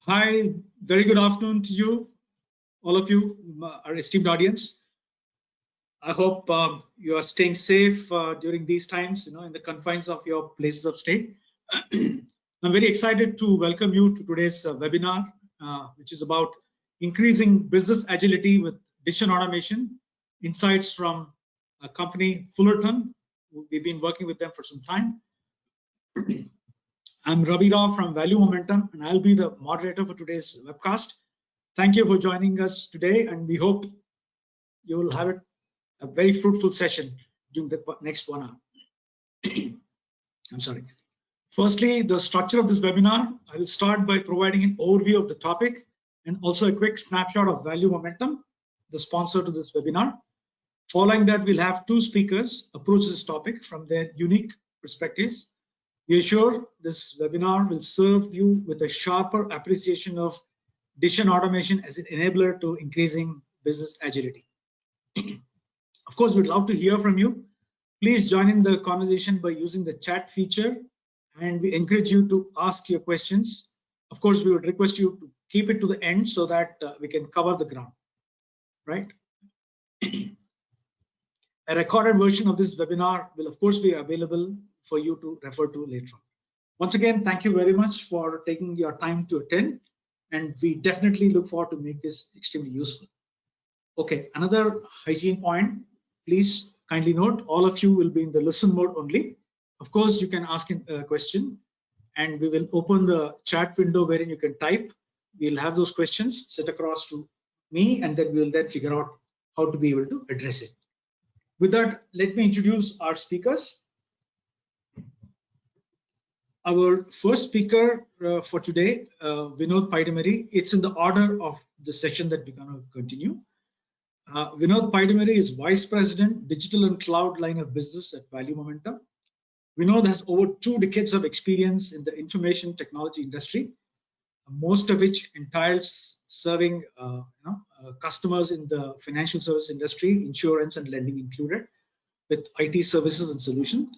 Hi, very good afternoon to you, all of you, our esteemed audience. I hope you are staying safe during these times, in the confines of your places of stay. I'm very excited to welcome you to today's webinar, which is about increasing business agility with decision automation, insights from a company, Fullerton. We've been working with them for some time. I'm Ravi Rao from Value Momentum, and I'll be the moderator for today's webcast. Thank you for joining us today, and we hope you will have a very fruitful session during the next 1 hour. I'm sorry. Firstly, the structure of this webinar, I will start by providing an overview of the topic and also a quick snapshot of Value Momentum, the sponsor to this webinar. Following that, we'll have two speakers approach this topic from their unique perspectives. We are sure this webinar will serve you with a sharper appreciation of decision automation as an enabler to increasing business agility. Of course, we'd love to hear from you. Please join in the conversation by using the chat feature, and we encourage you to ask your questions. Of course, we would request you to keep it to the end so that we can cover the ground, right? A recorded version of this webinar will, of course, be available for you to refer to later on. Once again, thank you very much for taking your time to attend, and we definitely look forward to make this extremely useful. Okay, another hygiene point, please kindly note, all of you will be in the listen mode only. Of course, you can ask a question, and we will open the chat window wherein you can type. We'll have those questions set across to me, and then we'll then figure out how to be able to address it. With that, let me introduce our speakers. Our first speaker for today, Vinod Paidamari. It's in the order of the session that we're going to continue. Vinod Paidamari is Vice President, Digital and Cloud line of business at Value Momentum. Vinod has over 2 decades of experience in the information technology industry, most of which entails serving customers in the financial service industry, insurance and lending included, with IT services and solutions.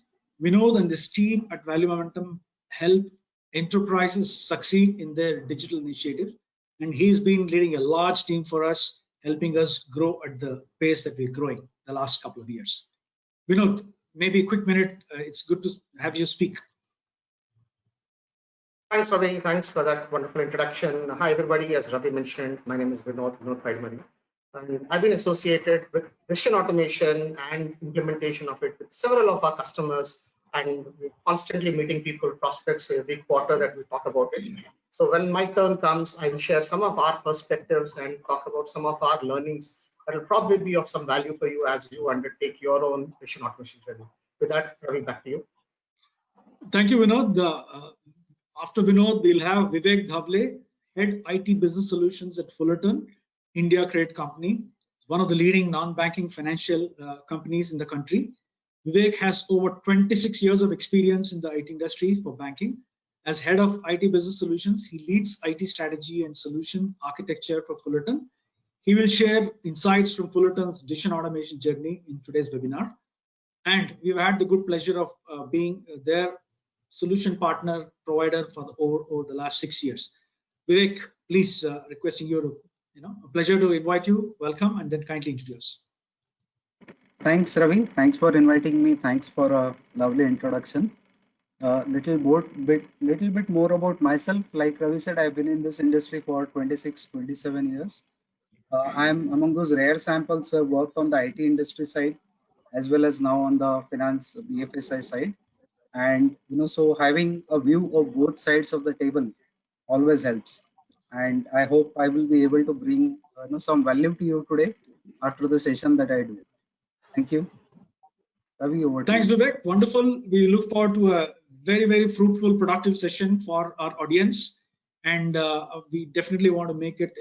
Vinod and this team at Value Momentum help enterprises succeed in their digital initiative, and he's been leading a large team for us, helping us grow at the pace that we're growing the last couple of years. Vinod, maybe a quick minute. It's good to have you speak. Thanks, Ravi. Thanks for that wonderful introduction. Hi, everybody. As Ravi mentioned, my name is Vinod Paidamari. I've been associated with decision automation and implementation of it with several of our customers, and we're constantly meeting people, prospects every quarter that we talk about it. So when my turn comes, I will share some of our perspectives and talk about some of our learnings that will probably be of some value for you as you undertake your own decision automation journey. With that, Ravi, back to you. Thank you, Vinod. After Vinod, we'll have Vivek Dhable, Head IT Business Solutions at Fullerton, India Credit Company, one of the leading non-banking financial companies in the country. Vivek has over 26 years of experience in the IT industry for banking. As Head of IT Business Solutions, he leads IT strategy and solution architecture for Fullerton. He will share insights from Fullerton's decision automation journey in today's webinar. And we've had the good pleasure of being their solution partner provider for over the last 6 years. Vivek, please, requesting you to, a pleasure to invite you. Welcome, and then kindly introduce. Thanks, Ravi. Thanks for inviting me. Thanks for a lovely introduction. Little bit more about myself. Like Ravi said, I've been in this industry for 27 years. I'm among those rare samples who have worked on the IT industry side, as well as now on the finance BFSI side. And so having a view of both sides of the table always helps. And I hope I will be able to bring some value to you today after the session that I do. Thank you. Ravi, over to you. Thanks, Vivek. Wonderful. We look forward to a very, very fruitful, productive session for our audience, and we definitely want to make it,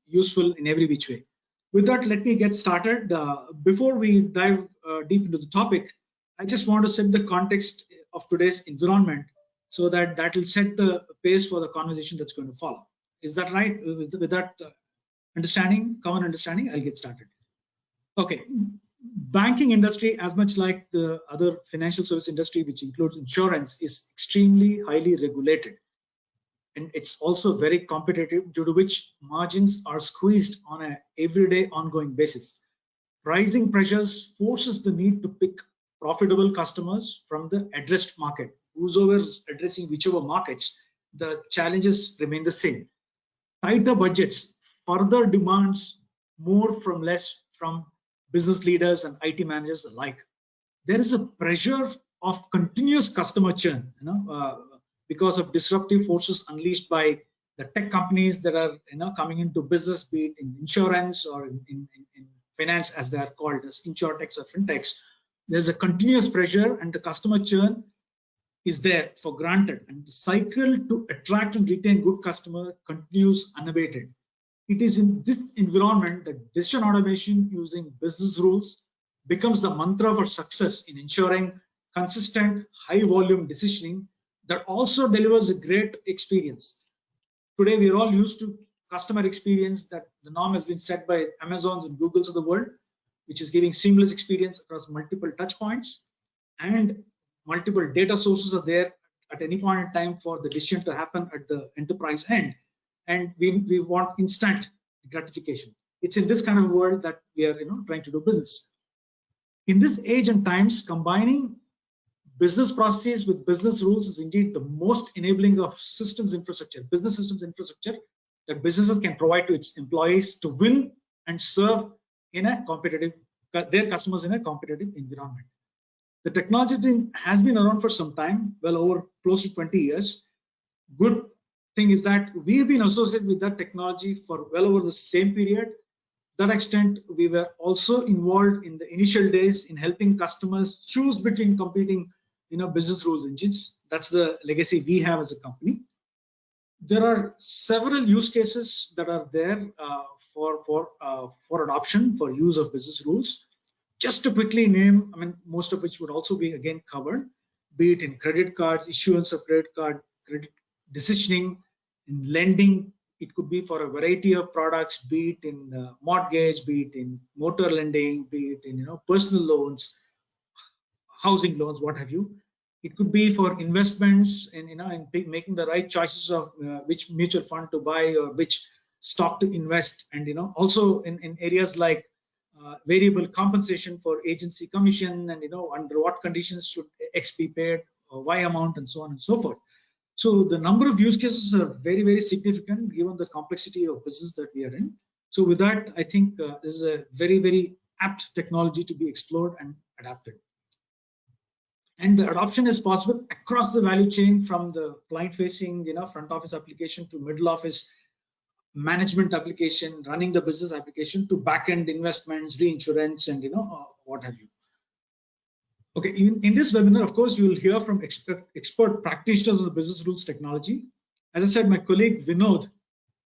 useful in every which way. With that, let me get started. Before we dive deep into the topic, I just want to set the context of today's environment so that will set the pace for the conversation that's going to follow. Is that right? With that common understanding, I'll get started. Okay. Banking industry, as much like the other financial service industry, which includes insurance, is extremely highly regulated. and it's also very competitive, due to which margins are squeezed on an everyday ongoing basis. Pricing pressures forces the need to pick profitable customers from the addressed market. Whosoever is addressing whichever markets, the challenges remain the same. Tighter budgets further demands more from less from business leaders and IT managers alike. There is a pressure of continuous customer churn, because of disruptive forces unleashed by the tech companies that are coming into business, be it in insurance or in finance, as they are called as insurtechs or fintechs. There's a continuous pressure, and the customer churn is there for granted, and the cycle to attract and retain good customer continues unabated. It is in this environment that decision automation using business rules becomes the mantra for success in ensuring consistent high volume decisioning that also delivers a great experience. Today we are all used to customer experience that the norm has been set by Amazons and Googles of the world, which is giving seamless experience across multiple touch points, and multiple data sources are there at any point in time for the decision to happen at the enterprise end, and we want instant gratification. It's in this kind of world that we are trying to do business. In this age and times, combining business processes with business rules is indeed the most enabling of systems infrastructure, business systems infrastructure, that businesses can provide to its employees to win and serve in a competitive, their customers in a competitive environment. The technology has been around for some time, well over close to 20 years. Good thing is that we've been associated with that technology for well over the same period. To that extent, we were also involved in the initial days in helping customers choose between competing business rules engines. That's the legacy we have as a company. There are several use cases that are there for adoption, for use of business rules. Just to quickly name, most of which would also be again covered, be it in credit cards, issuance of credit card, credit decisioning, in lending. It could be for a variety of products, be it in mortgage, be it in motor lending, be it in personal loans, housing loans, what have you. It could be for investments and in making the right choices of which mutual fund to buy or which stock to invest, and also in areas like variable compensation for agency commission, and under what conditions should X be paid, or Y amount, and so on and so forth. So the number of use cases are very, very significant given the complexity of business that we are in. So with that, I think this is a very, very apt technology to be explored and adapted. And the adoption is possible across the value chain, from the client-facing, front office application, to middle office management application, running the business application, to back-end investments, reinsurance, and what have you. Okay, in this webinar, of course, you will hear from expert practitioners of the business rules technology. As I said, my colleague Vinod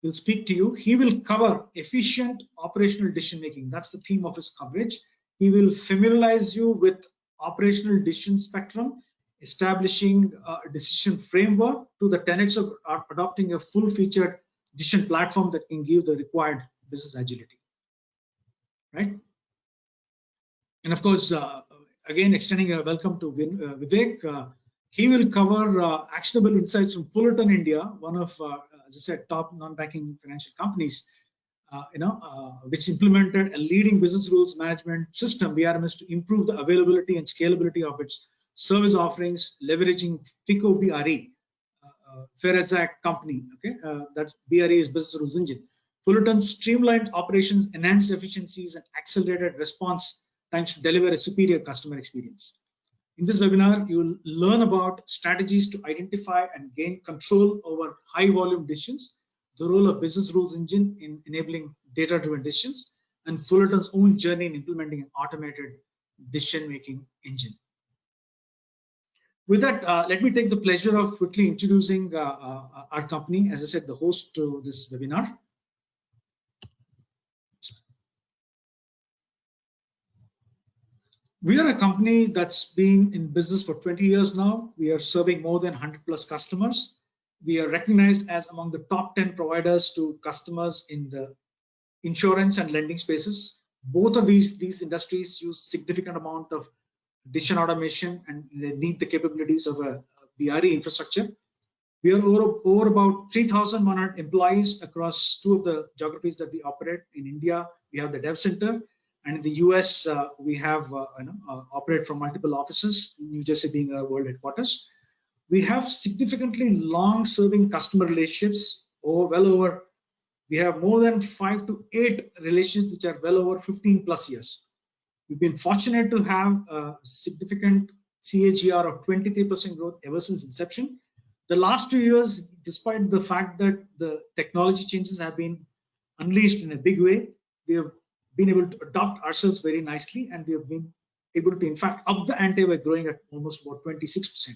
will speak to you. He will cover efficient operational decision making. That's the theme of his coverage. He will familiarize you with operational decision spectrum, establishing a decision framework, to the tenets of adopting a full-featured decision platform that can give the required business agility, right? And of course, again, extending a welcome to Vivek. He will cover actionable insights from Fullerton India, one of, as I said, top non-banking financial companies, which implemented a leading business rules management system, BRMS, to improve the availability and scalability of its service offerings, leveraging FICO BRE, Ferazac company. Okay, that BRE is Business Rules Engine. Fullerton's streamlined operations, enhanced efficiencies, and accelerated response times to deliver a superior customer experience. In this webinar, you will learn about strategies to identify and gain control over high volume decisions, the role of Business Rules Engine in enabling data-driven decisions, and Fullerton's own journey in implementing an automated decision-making engine. With that, let me take the pleasure of quickly introducing our company, as I said, the host to this webinar. We are a company that's been in business for 20 years now. We are serving more than 100+ customers. We are recognized as among the top 10 providers to customers in the insurance and lending spaces. Both of these industries use significant amount of decision automation, and they need the capabilities of a BRE infrastructure. We are over about 3,100 employees across 2 of the geographies that we operate. In India, we have the Dev Center, and in the US, we have operate from multiple offices, New Jersey being our world headquarters. We have significantly long-serving customer relationships, we have more than 5 to 8 relationships which are well over 15 plus years. We've been fortunate to have a significant CAGR of 23% growth ever since inception. The last 2 years, despite the fact that the technology changes have been unleashed in a big way, we have been able to adopt ourselves very nicely, and we have been able to, in fact, up the ante by growing at almost about 26%.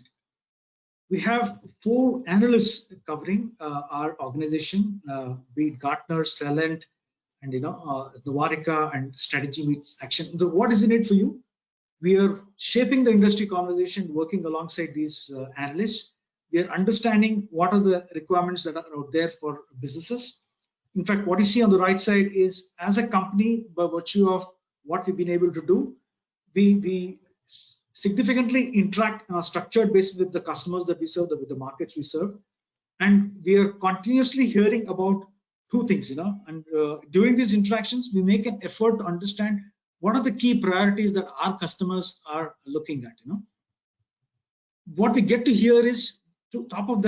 We have 4 analysts covering our organization, be it Gartner, Celent, and Novarica and Strategy Meets Action. So what is in it for you? We are shaping the industry conversation, working alongside these analysts. We are understanding what are the requirements that are out there for businesses. In fact, what you see on the right side is, as a company, by virtue of what we've been able to do, we significantly interact on a structured basis with the customers that we serve, with the markets we serve. And we are continuously hearing about 2 things, and during these interactions, we make an effort to understand what are the key priorities that our customers are looking at. What we get to hear is, on top of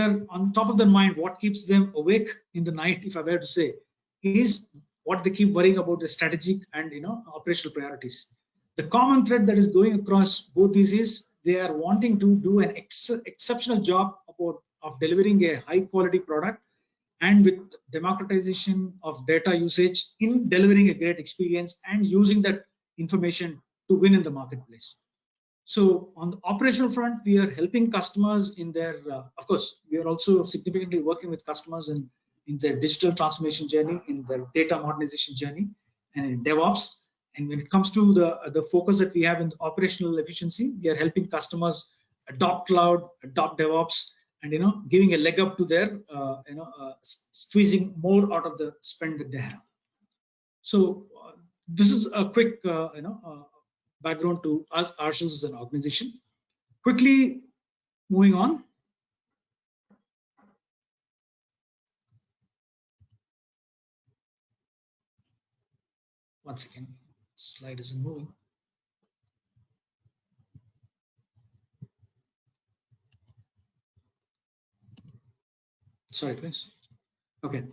their mind, what keeps them awake in the night, if I were to say, is what they keep worrying about, the strategic and operational priorities. The common thread that is going across both these is they are wanting to do an exceptional job of delivering a high quality product, and with democratization of data usage in delivering a great experience and using that information to win in the marketplace. So on the operational front, we are helping customers in their, of course, we are also significantly working with customers in their digital transformation journey, in their data modernization journey, and in DevOps. And when it comes to the focus that we have in operational efficiency, we are helping customers adopt cloud, adopt DevOps, and giving a leg up to their squeezing more out of the spend that they have. So this is a quick background to us, ourselves as an organization. Quickly moving on. One second, slide isn't moving. Sorry, please. Okay.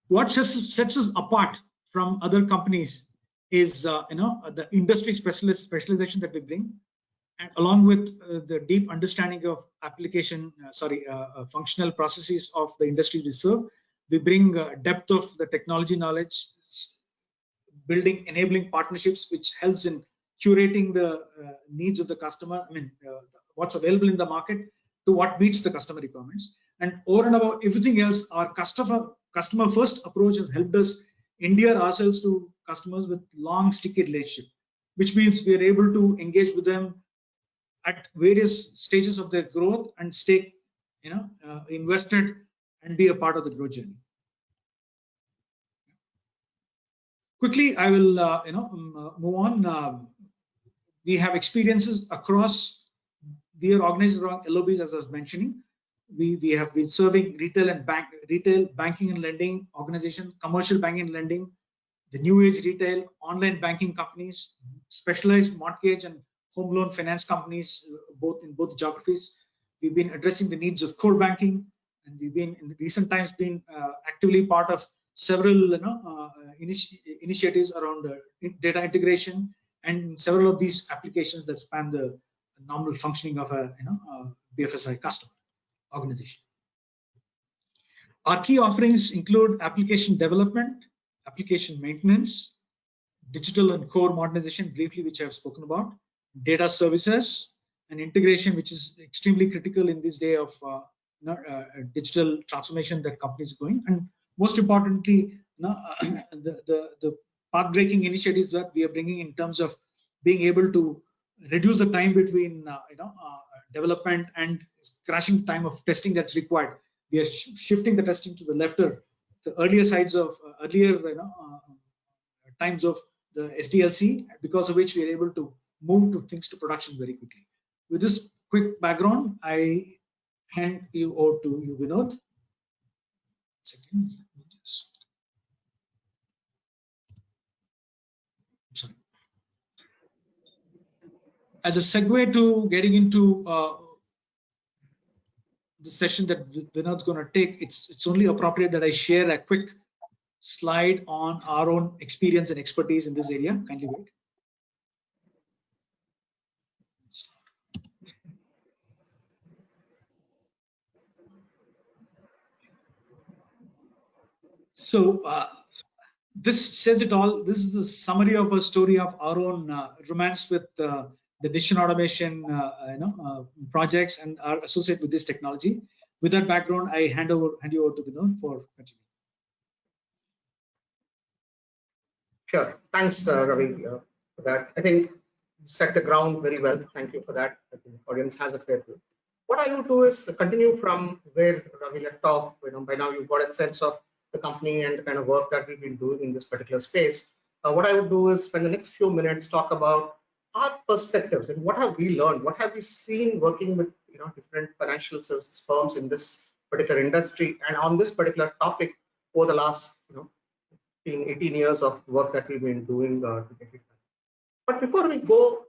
What sets us apart from other companies is the industry specialization that we bring, and along with the deep understanding of functional processes of the industry we serve. We bring depth of the technology knowledge, building enabling partnerships, which helps in curating the needs of the customer. What's available in the market to what meets the customer requirements. And over and above everything else, our customer first approach has helped us endear ourselves to customers with long sticky relationship, which means we are able to engage with them at various stages of their growth and stay invested and be a part of the growth journey. Quickly, I will move on. We have experiences across. We are organized around LOBs, as I was mentioning. We have been serving retail banking and lending organizations, commercial banking and lending, the new age retail, online banking companies, specialized mortgage and home loan finance companies, in both geographies. We've been addressing the needs of core banking, and we've been in the recent times been actively part of several initiatives around data integration and several of these applications that span the normal functioning of a BFSI customer organization. Our key offerings include application development, application maintenance, digital and core modernization, briefly, which I've spoken about, data services, and integration, which is extremely critical in this day of digital transformation that companies are going. And most importantly, the path-breaking initiatives that we are bringing in terms of being able to reduce the time between development and crashing time of testing that's required. We are shifting the testing to the the earlier sides of times of the SDLC, because of which we are able to move things to production very quickly. With this quick background, I hand you over to you, Vinod. Second. Sorry. As a segue to getting into the session that Vinod's going to take, it's only appropriate that I share a quick slide on our own experience and expertise in this area. Kindly wait. So this says it all. This is a summary of a story of our own romance with the decision automation projects and are associated with this technology. With that background, I hand you over to Vinod for continuing. Sure. Thanks, Ravi, for that. I think you set the ground very well. Thank you for that. I think the audience has a fair view. What I will do is continue from where Ravi left off. By now you've got a sense of the company and the kind of work that we've been doing in this particular space. What I would do is spend the next few minutes talk about our perspectives and what have we learned, what have we seen working with different financial services firms in this particular industry and on this particular topic over the last 18 years of work that we've been doing to get it done. But before we go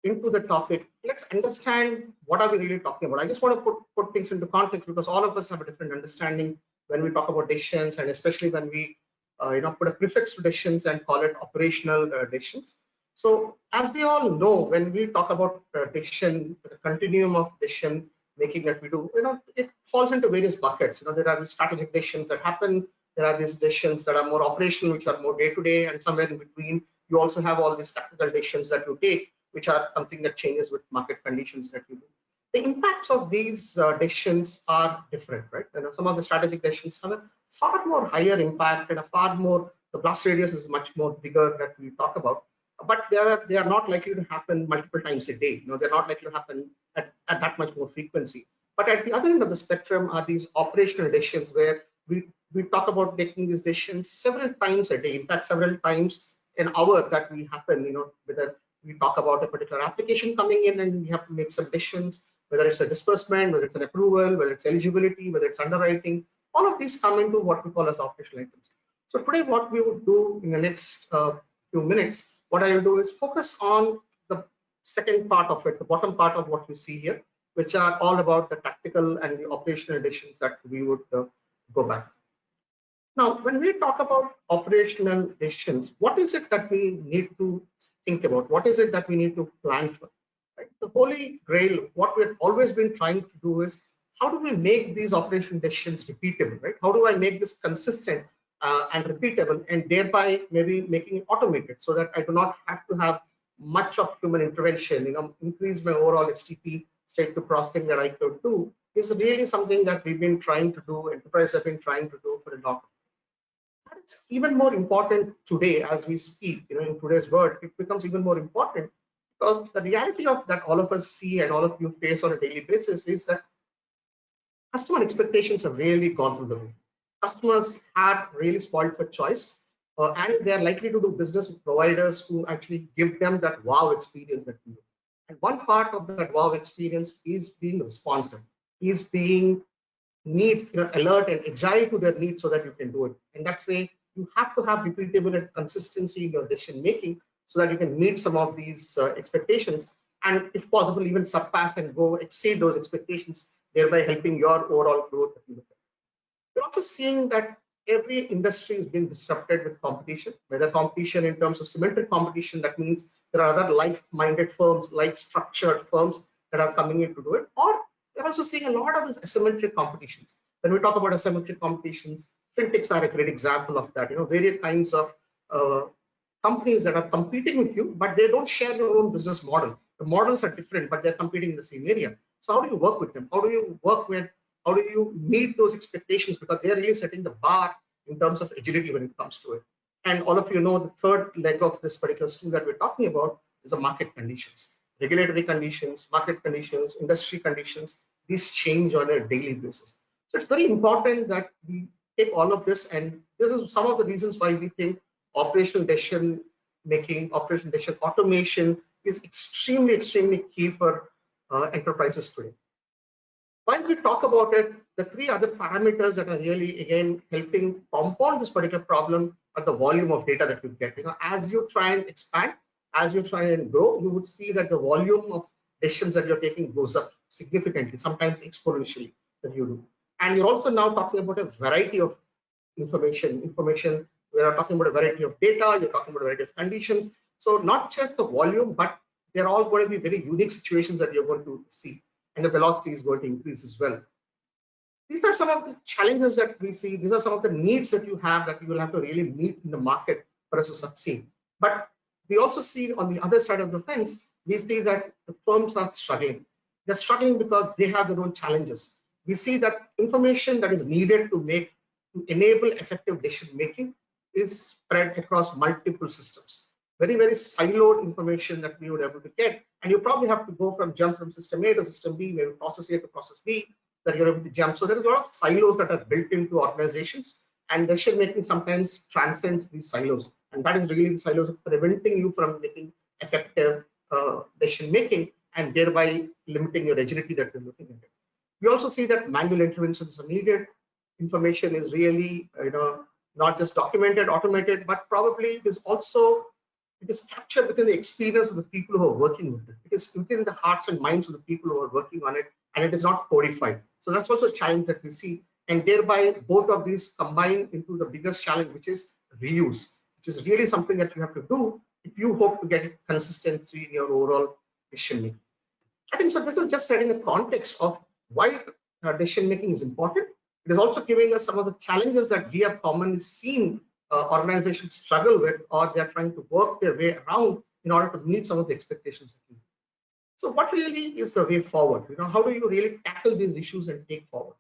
into the topic, let's understand what are we really talking about. I just want to put things into context because all of us have a different understanding when we talk about decisions, and especially when we put a prefix to decisions and call it operational decisions. So as we all know, when we talk about decision, the continuum of decision making that we do, it falls into various buckets. There are the strategic decisions that happen. There are these decisions that are more operational, which are more day-to-day, and somewhere in between, you also have all these tactical decisions that you take, which are something that changes with market conditions that you do. The impacts of these decisions are different, right? Some of the strategic decisions have a far more higher impact and a far more, the blast radius is much more bigger that we talk about, but they are not likely to happen multiple times a day. They're not likely to happen at that much more frequency. But at the other end of the spectrum are these operational decisions where we talk about taking these decisions several times a day, in fact, several times an hour that we happen, whether we talk about a particular application coming in and we have to make some decisions, whether it's a disbursement, whether it's an approval, whether it's eligibility, whether it's underwriting, all of these come into what we call as operational items. So today what we would do in the next few minutes, what I will do is focus on the second part of it, the bottom part of what you see here, which are all about the tactical and the operational decisions that we would go back. Now, when we talk about operational decisions, what is it that we need to think about? What is it that we need to plan for? Right? The holy grail, what we've always been trying to do is, how do we make these operational decisions repeatable, right? How do I make this consistent and repeatable, and thereby maybe making it automated so that I do not have to have much of human intervention, increase my overall STP, straight to processing that I could do, is really something that we've been trying to do, enterprises have been trying to do for a long time. But it's even more important today as we speak, in today's world, it becomes even more important because the reality of that all of us see and all of you face on a daily basis is that customer expectations have really gone through the roof. Customers are really spoiled for choice, and they are likely to do business with providers who actually give them that wow experience that we do. And one part of that wow experience is being responsive, is being alert and agile to their needs so that you can do it. And that's why you have to have repeatable and consistency in your decision making so that you can meet some of these expectations, and if possible, even surpass and go exceed those expectations, thereby helping your overall growth. We're also seeing that every industry is being disrupted with competition, whether competition in terms of symmetric competition, that means there are other like-minded firms, like-structured firms that are coming in to do it, or we're also seeing a lot of these asymmetric competitions. When we talk about asymmetric competitions, fintechs are a great example of that. Various kinds of companies that are competing with you, but they don't share your own business model. The models are different, but they're competing in the same area. So how do you work with them? How do you meet those expectations? Because they're really setting the bar in terms of agility when it comes to it. And all of you know the third leg of this particular stool that we're talking about is the market conditions. Regulatory conditions, market conditions, industry conditions, these change on a daily basis. So it's very important that we take all of this, and this is some of the reasons why we think operational decision making, operational decision automation is extremely, extremely key for enterprises today. While we talk about it, the three other parameters that are really, again, helping compound this particular problem are the volume of data that you get. As you try and expand, as you try and grow, you would see that the volume of decisions that you're taking goes up significantly, sometimes exponentially that you do. And you're also now talking about a variety of information. We are talking about a variety of data, you're talking about a variety of conditions. So not just the volume, but they're all going to be very unique situations that you're going to see. And the velocity is going to increase as well. These are some of the challenges that we see. These are some of the needs that you have that you will have to really meet in the market for us to succeed. But we also see on the other side of the fence, we see that the firms are struggling. They're struggling because they have their own challenges. We see that information that is needed to enable effective decision making is spread across multiple systems. Very, very siloed information that we would be able to get. And you probably have to jump from system A to system B, maybe process A to process B, that you're able to jump. So there is a lot of silos that are built into organizations, and decision making sometimes transcends these silos. And that is really the silos of preventing you from making effective decision making and thereby limiting your agility that you're looking at. We also see that manual interventions are needed. Information is really, not just documented, automated, but probably it is captured within the experience of the people who are working with it. It is within the hearts and minds of the people who are working on it, and it is not codified. So that's also a challenge that we see. And thereby, both of these combine into the biggest challenge, which is reuse, which is really something that you have to do if you hope to get consistency in your overall decision making. I think so. This is just setting the context of why decision making is important. It is also giving us some of the challenges that we have commonly seen organizations struggle with, or they're trying to work their way around in order to meet some of the expectations that we have. So what really is the way forward? How do you really tackle these issues and take forward?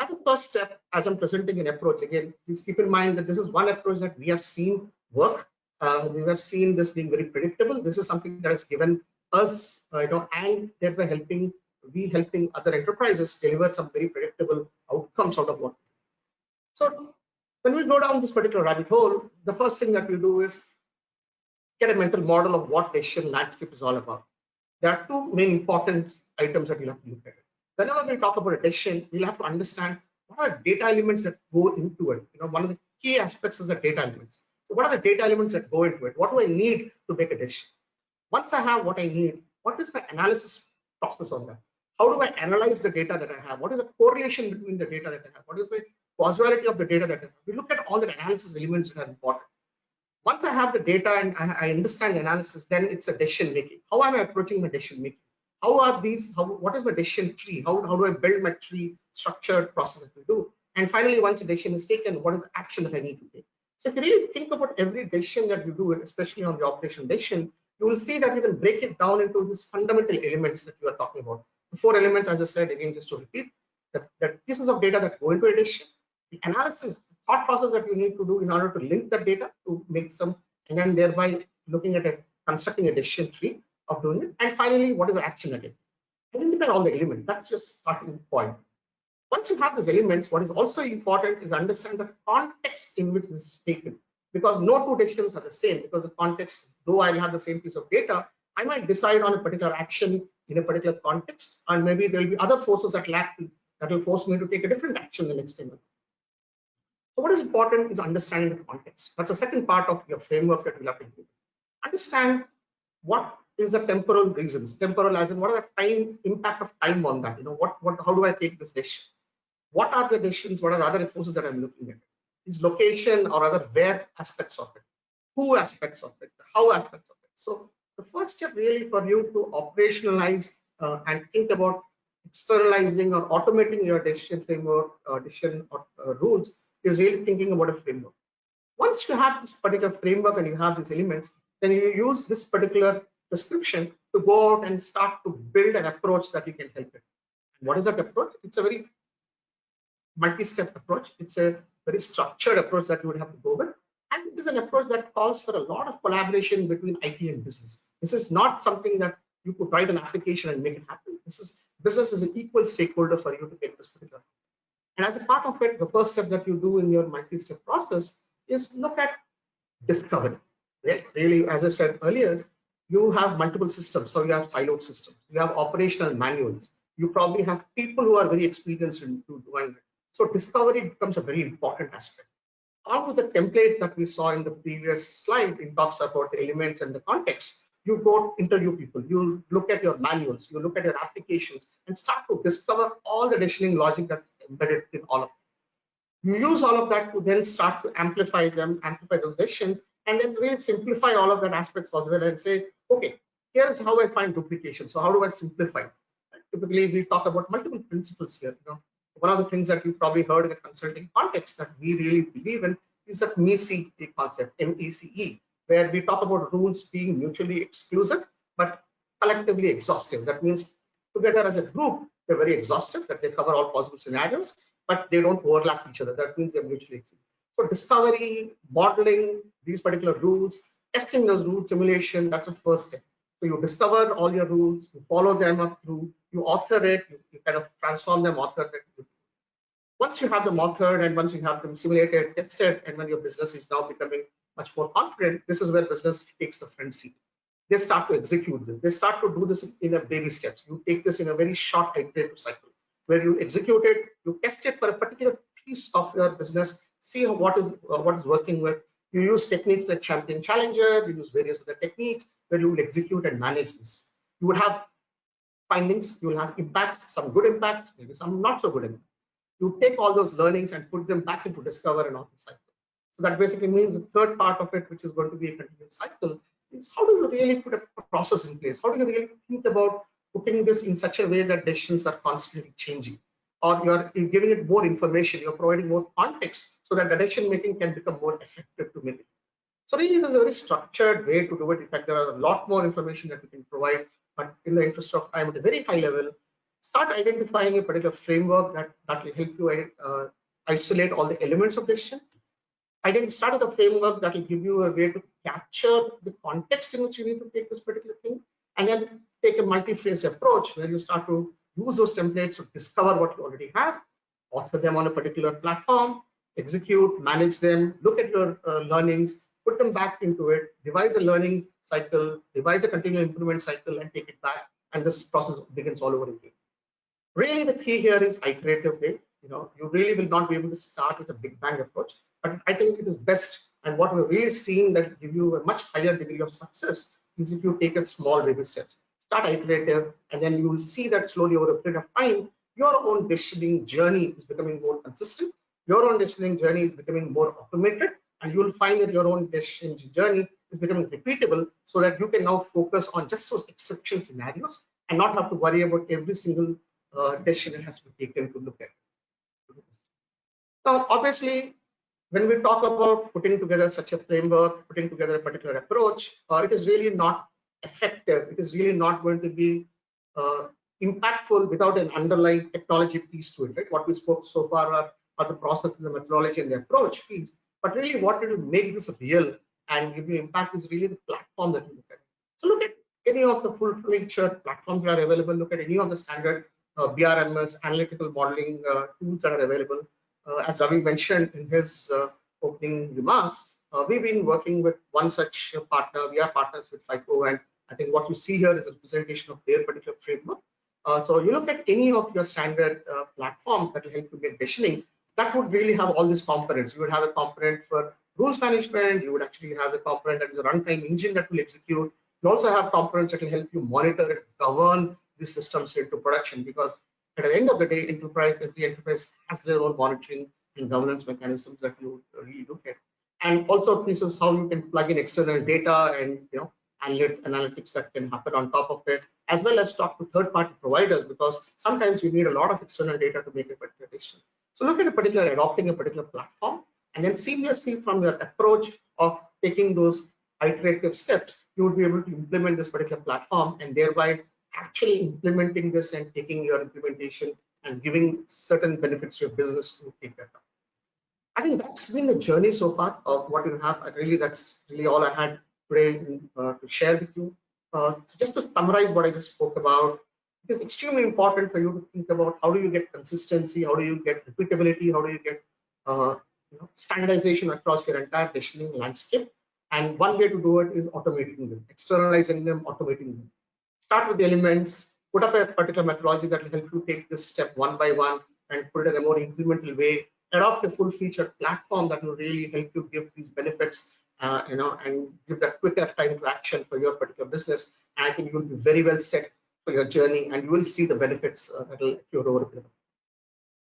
As a first step, as I'm presenting an approach, again, please keep in mind that this is one approach that we have seen work. We have seen this being very predictable. This is something that has given us, and thereby helping other enterprises deliver some very predictable outcomes out of what. So when we go down this particular rabbit hole, the first thing that we do is get a mental model of what decision landscape is all about. There are two main important items that you'll have to look at. Whenever we talk about a decision, we'll have to understand what are data elements that go into it. One of the key aspects is the data elements. So what are the data elements that go into it? What do I need to make a decision? Once I have what I need, what is my analysis process on that? How do I analyze the data that I have? What is the correlation between the data that I have? What is my causality of the data that I have? We look at all the analysis elements that are important. Once I have the data and I understand the analysis, then it's a decision making. How am I approaching my decision making? What is my decision tree? How do I build my tree structured process that we do? And finally, once a decision is taken, what is the action that I need to take? So if you really think about every decision that you do, especially on the operational decision, you will see that you can break it down into these fundamental elements that you are talking about. The 4 elements, as I said, again, just to repeat, the pieces of data that go into a decision, the analysis, the thought process that you need to do in order to link that data to make some, and then thereby looking at it, constructing a decision tree of doing it. And finally, what is the action at it? Identify all the elements. That's your starting point. Once you have these elements, what is also important is understand the context in which this is taken. Because no two decisions are the same, because the context, though I have the same piece of data, I might decide on a particular action in a particular context, and maybe there will be other forces that will force me to take a different action the next time. So what is important is understanding the context. That's the second part of your framework that you'll have to do. Understand what is the temporal reasons. Temporal as in what are the impact of time on that? How do I take this decision? What are the decisions? What are the other forces that I'm looking at? Is location or other where aspects of it, who aspects of it, how aspects of it. So the first step really for you to operationalize and think about externalizing or automating your decision framework or decision rules is really thinking about a framework. Once you have this particular framework and you have these elements, then you use this particular prescription to go out and start to build an approach that you can help it. And what is that approach? It's a very multi-step approach. It's a very structured approach that you would have to go with. And it is an approach that calls for a lot of collaboration between IT and business. This is not something that you could write an application and make it happen. Business is an equal stakeholder for you to take this particular. And as a part of it, the first step that you do in your multi-step process is look at discovery. Right? Really, as I said earlier, you have multiple systems. So you have siloed systems, you have operational manuals, You probably have people who are very experienced in doing it. So discovery becomes a very important aspect. Out of the template that we saw in the previous slide, it talks about the elements and the context. You go interview people, you look at your manuals, you look at your applications, and start to discover all the decisioning logic that's embedded in all of them. You use all of that to then start to amplify them, amplify those decisions, and then really simplify all of that aspects as well and say, okay, here's how I find duplication. So how do I simplify? Typically, we talk about multiple principles here. One of the things that you probably heard in the consulting context that we really believe in is that MECE concept, MECE, where we talk about rules being mutually exclusive but collectively exhaustive. That means together as a group, they're very exhaustive, that they cover all possible scenarios, but they don't overlap each other. That means they're mutually exclusive. So discovery, modeling these particular rules, testing those rules, simulation, that's the first step. So you discover all your rules, you follow them up through, you author it, you kind of transform them, author it. Once you have them authored and once you have them simulated, tested, and when your business is now becoming much more confident, this is where business takes the front seat. They start to execute this. They start to do this in a baby steps. You take this in a very short iterative cycle where you execute it, you test it for a particular piece of your business, see what is working with. You use techniques like Champion Challenger, you use various other techniques where you will execute and manage this. You would have findings, you will have impacts, some good impacts, maybe some not so good impacts. You take all those learnings and put them back into discover and author cycle. So that basically means the third part of it, which is going to be a continuous cycle, is how do you really put a process in place? How do you really think about putting this in such a way that decisions are constantly changing? Or you're giving it more information, you're providing more context so that the decision making can become more effective to make it. So really, there's a very structured way to do it. In fact, there are a lot more information that we can provide, but in the interest of time, at a very high level, start identifying a particular framework that will help you isolate all the elements of decision. Start with a framework that will give you a way to capture the context in which you need to take this particular thing, and then take a multi-phase approach where you start to use those templates to discover what you already have, author them on a particular platform, execute, manage them, look at your learnings, put them back into it, devise a learning cycle, devise a continuous improvement cycle, and take it back, and this process begins all over again. Really, the key here is iterative way. You really will not be able to start with a big bang approach, but I think it is best. And what we're really seeing that give you a much higher degree of success is if you take a small baby steps, start iterative, and then you will see that slowly over a period of time, your own decisioning journey is becoming more consistent. Your own decisioning journey is becoming more automated, and you will find that your own decision journey is becoming repeatable, so that you can now focus on just those exception scenarios and not have to worry about every single decision that has to be taken to look at. Now, obviously, when we talk about putting together such a framework, putting together a particular approach, it is really not effective. It is really not going to be impactful without an underlying technology piece to it. Right? What we spoke so far are the processes, the methodology, and the approach piece. But really, what will make this real and give you impact is really the platform that you look at. So look at any of the full-fledged platforms that are available. Look at any of the standard BRMS analytical modeling tools that are available. As Ravi mentioned in his opening remarks, we've been working with one such partner. We are partners with FICO, and I think what you see here is a representation of their particular framework. So you look at any of your standard platforms that will help you make decisioning, that would really have all these components. You would have a component for rules management. You would actually have a component that is a runtime engine that will execute. You also have components that will help you monitor and govern these systems into production, because at the end of the day, every enterprise has their own monitoring and governance mechanisms that you really look at. And also pieces how you can plug in external data and analytics that can happen on top of it, as well as talk to third-party providers, because sometimes you need a lot of external data to make a particular decision. So look at adopting a particular platform, and then seamlessly from your approach of taking those iterative steps, you would be able to implement this particular platform, and thereby actually implementing this and taking your implementation and giving certain benefits to your business to take that up. I think that's been the journey so far of what you have. That's really all I had today to share with you. Just to summarize what I just spoke about, it is extremely important for you to think about how do you get consistency, how do you get repeatability, how do you get standardization across your entire decisioning landscape. And one way to do it is automating them, externalizing them, automating them. Start with the elements, put up a particular methodology that will help you take this step one by one and put it in a more incremental way, adopt a full-featured platform that will really help you give these benefits, and give that quicker time to action for your particular business. And I think you'll be very well set for your journey, and you will see the benefits that will accrue over a period.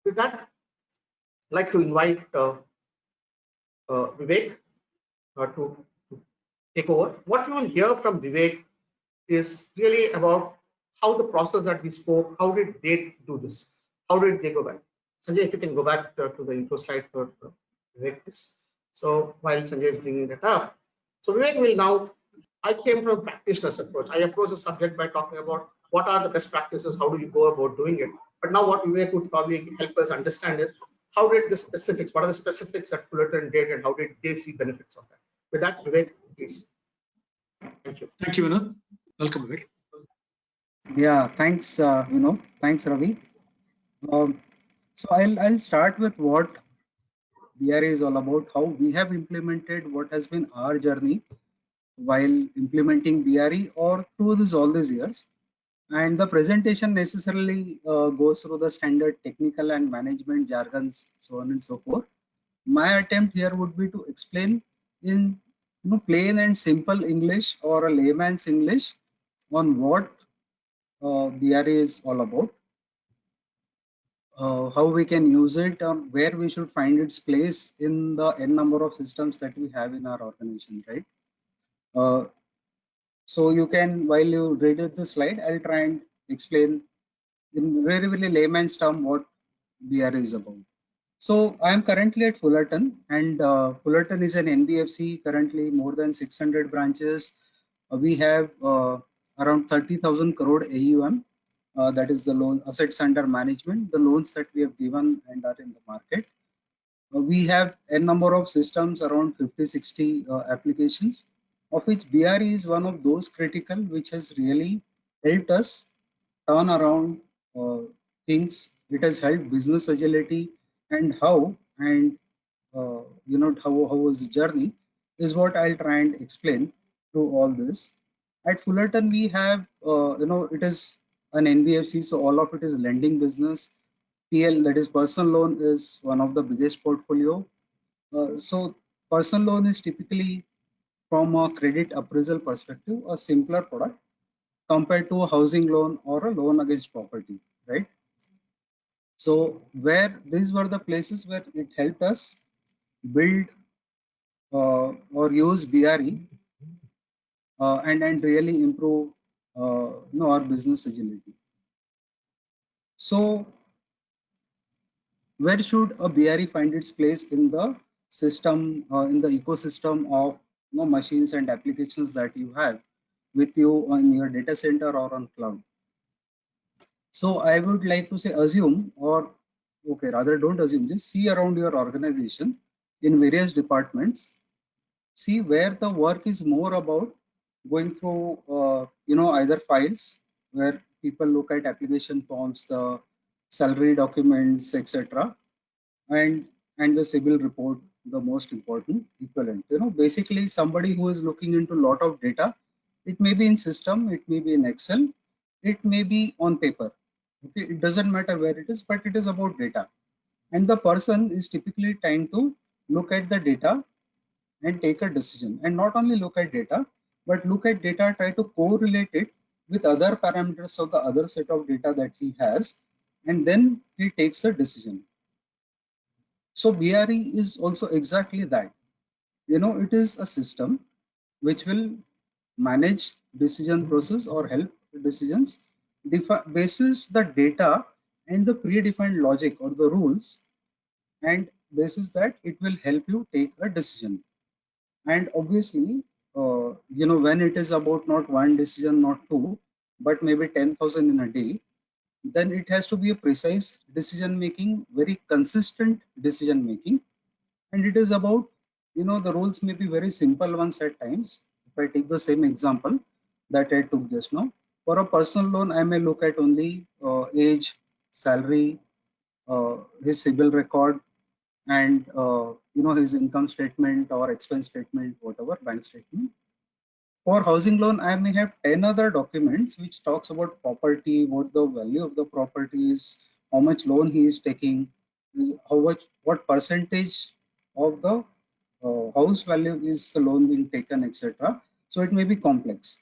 With that, I'd like to invite Vivek to take over. What you will hear from Vivek is really about how the process that we spoke, how did they do this? How did they go back? Sanjay, if you can go back to the intro slide for Vivek, please. So while Sanjay is bringing that up, so Vivek will now, I came from a practitioner's approach. I approach the subject by talking about what are the best practices, how do you go about doing it? But now what Vivek would probably help us understand is how did the specifics, what are the specifics that Fullerton did and how did they see benefits of that? With that, Vivek, please. Thank you. Thank you, Vinod. Welcome, Vivek. Yeah, thanks, thanks, Ravi. So I'll start with what BRE is all about, how we have implemented, what has been our journey while implementing BRE or through all these years. And the presentation necessarily goes through the standard technical and management jargons, so on and so forth. My attempt here would be to explain in plain and simple English or a layman's English on what BRE is all about, how we can use it, where we should find its place in the n number of systems that we have in our organization, right? So you can, while you read the slide, I'll try and explain in very, very layman's term what BRE is about. So I am currently at Fullerton, and Fullerton is an NBFC, currently more than 600 branches. We have around 30,000 crore AUM. That is the loan assets under management, the loans that we have given and are in the market. We have a number of systems, around 50-60 applications, of which BRE is one of those critical which has really helped us turn around things. It has helped business agility, and how how was the journey is what I'll try and explain through all this. At Fullerton, we have it is an NBFC, so all of it is lending business. PL, that is personal loan, is one of the biggest portfolio. So personal loan is typically, from a credit appraisal perspective, a simpler product compared to a housing loan or a loan against property, right? So where these were the places where it helped us build or use BRE and really improve our business agility. So where should a BRE find its place in the system, in the ecosystem of machines and applications that you have with you on your data center or on cloud? So I would like to say, assume, or okay, rather don't assume, just see around your organization in various departments, see where the work is more about going through either files where people look at application forms, the salary documents, etc., and the CIBIL report, the most important equivalent. Basically somebody who is looking into a lot of data. It may be in system, it may be in Excel, it may be on paper. Okay, it doesn't matter where it is, but it is about data. And the person is typically trying to look at the data and take a decision. And not only look at data, but look at data, try to correlate it with other parameters of the other set of data that he has, and then he takes a decision. So BRE is also exactly that. It is a system which will manage decision process or help decisions basis the data and the predefined logic or the rules, and basis that it will help you take a decision. And obviously, when it is about not one decision, not two, but maybe 10,000 in a day, then it has to be a precise decision making, very consistent decision making. And it is about, the rules may be very simple ones at times. If I take the same example that I took just now, for a personal loan, I may look at only age, salary, his CIBIL record, and his income statement or expense statement, whatever, bank statement. For housing loan, I may have 10 other documents which talks about property, what the value of the property is, how much loan he is taking, what percentage of the house value is the loan being taken, etc. So it may be complex.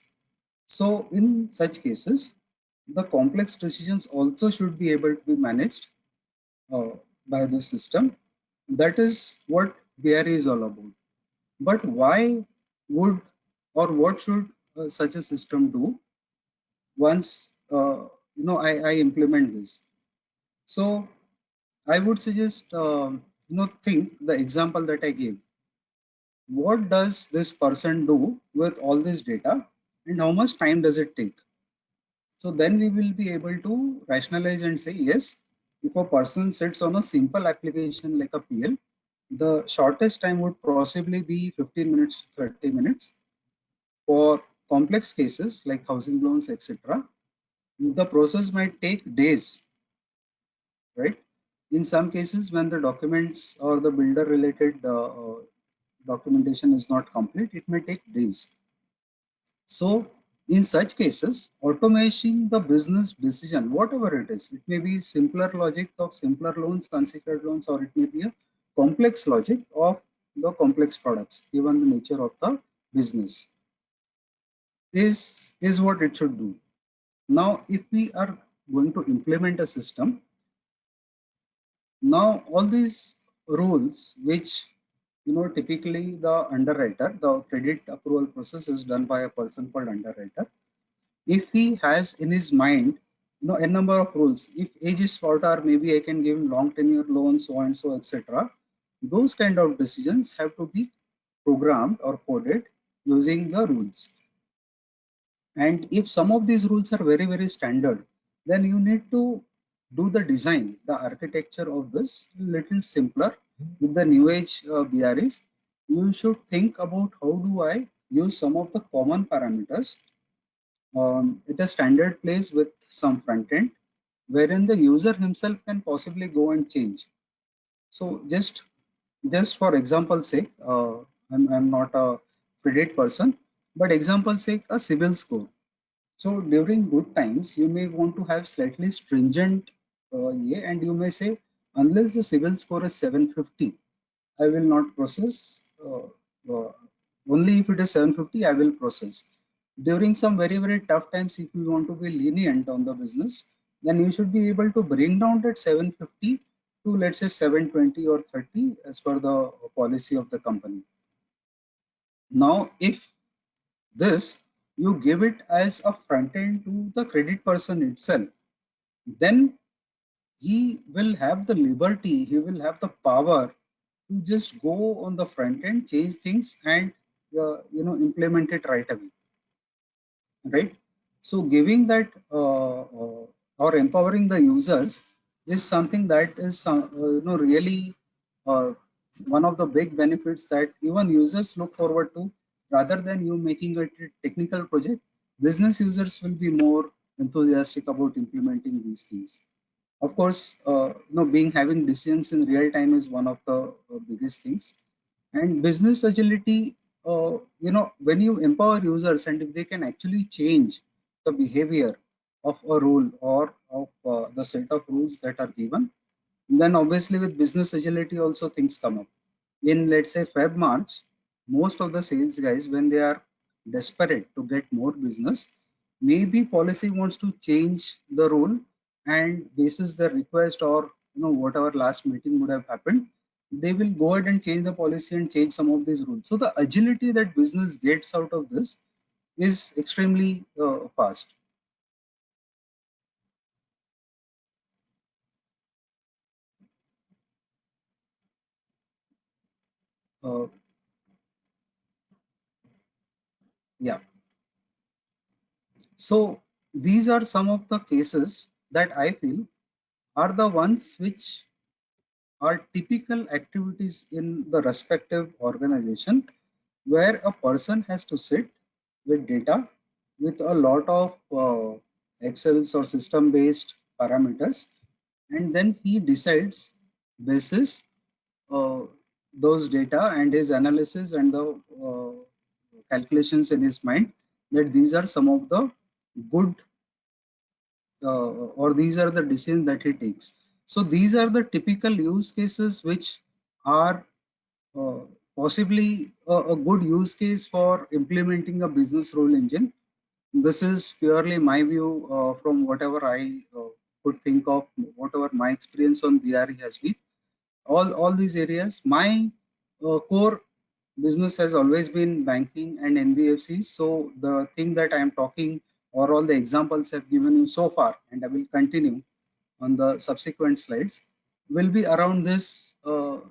So in such cases, the complex decisions also should be able to be managed by the system. That is what BRE is all about. But why would or what should such a system do once I implement this? So I would suggest think the example that I gave. What does this person do with all this data, and how much time does it take? So then we will be able to rationalize and say, yes, if a person sits on a simple application like a PL, the shortest time would possibly be 15 minutes to 30 minutes. For complex cases like housing loans, etc., the process might take days, right? In some cases, when the documents or the builder related documentation is not complete, it may take days. So in such cases, automating the business decision, whatever it is, it may be simpler logic of simpler loans, unsecured loans, or it may be a complex logic of the complex products, given the nature of the business, is what it should do. Now, if we are going to implement a system, now all these rules, which typically the underwriter, the credit approval process is done by a person called underwriter. If he has in his mind, a number of rules, if age is shorter, maybe I can give him long tenure loans, so and so, etc. Those kind of decisions have to be programmed or coded using the rules. And if some of these rules are very, very standard, then you need to do the design, the architecture of this little simpler. With the new age BREs, you should think about how do I use some of the common parameters at a standard place with some front end, wherein the user himself can possibly go and change. So just for example's sake, I'm not a credit person, but example sake, a CIBIL score. So during good times, you may want to have slightly stringent and you may say, unless the CIBIL score is 750, I will not process. Only if it is 750, I will process. During some very, very tough times, if you want to be lenient on the business, then you should be able to bring down that 750 to, let's say, 720 or 30 as per the policy of the company. Now, if this you give it as a front end to the credit person itself, then he will have the liberty, he will have the power to just go on the front end, change things, and implement it right away, right? So giving that or empowering the users is something that is really one of the big benefits that even users look forward to. Rather than you making it a technical project, business users will be more enthusiastic about implementing these things. Of course, being having decisions in real time is one of the biggest things. And business agility, when you empower users and if they can actually change the behavior of a rule or of the set of rules that are given, then obviously with business agility also things come up. In, let's say, Feb, March, most of the sales guys, when they are desperate to get more business, maybe policy wants to change the rule, and basis the request or whatever last meeting would have happened, they will go ahead and change the policy and change some of these rules. So the agility that business gets out of this is extremely fast. Uh, yeah. So these are some of the cases that I feel are the ones which are typical activities in the respective organization, where a person has to sit with data with a lot of Excels or system based parameters, and then he decides basis uh, those data and his analysis and the calculations in his mind that these are some of the good or these are the decisions that he takes. So these are the typical use cases which are uh, possibly a good use case for implementing a business rule engine. This is purely my view from whatever I could think of, whatever my experience on BRE has been. All these areas, my core business has always been banking and NBFCs. So the thing that I am talking or all the examples I've given you so far, and I will continue on the subsequent slides, will be around this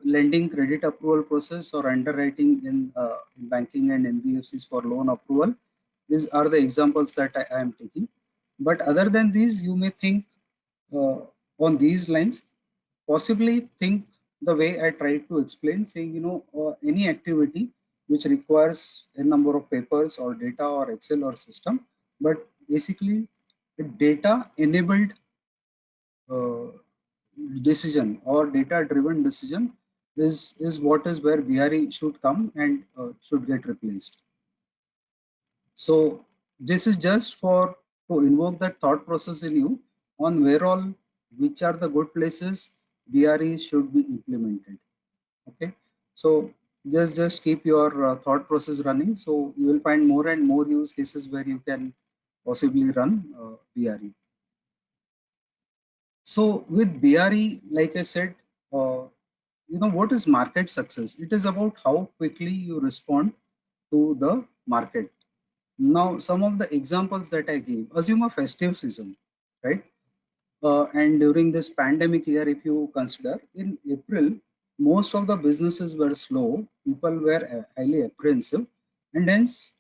lending credit approval process or underwriting in banking and NBFCs for loan approval. These are the examples that I am taking. But other than these, you may think uh, on these lines, possibly think the way I tried to explain, saying, any activity which requires a number of papers or data or Excel or system, but basically a data enabled uh, decision or data driven decision is what is where BRE should come and should get replaced. So this is just for to invoke that thought process in you on where all, which are the good places BRE should be implemented. Okay, so just keep your thought process running. So you will find more and more use cases where you can possibly run BRE. So with BRE, like I said, what is market success? It is about how quickly you respond to the market. Now, some of the examples that I gave, assume a festive season, right? And during this pandemic year, if you consider, in April, most of the businesses were slow. People were highly apprehensive, and hence,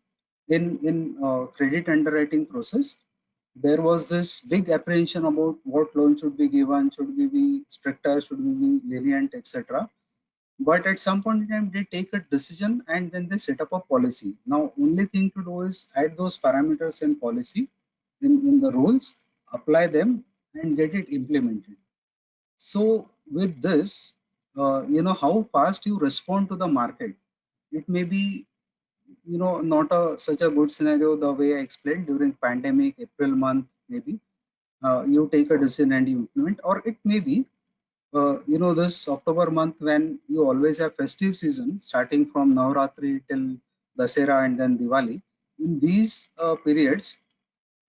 in credit underwriting process, there was this big apprehension about what loan should be given, should we be stricter, should we be lenient, etc. But at some point in time, they take a decision and then they set up a policy. Now, only thing to do is add those parameters in policy, in the rules, apply them and get it implemented. So with this, how fast you respond to the market. It may be, not such a good scenario the way I explained during pandemic, April month, maybe. You take a decision and you implement, or it may be this October month when you always have festive season starting from Navratri till Dasera and then Diwali. In these periods,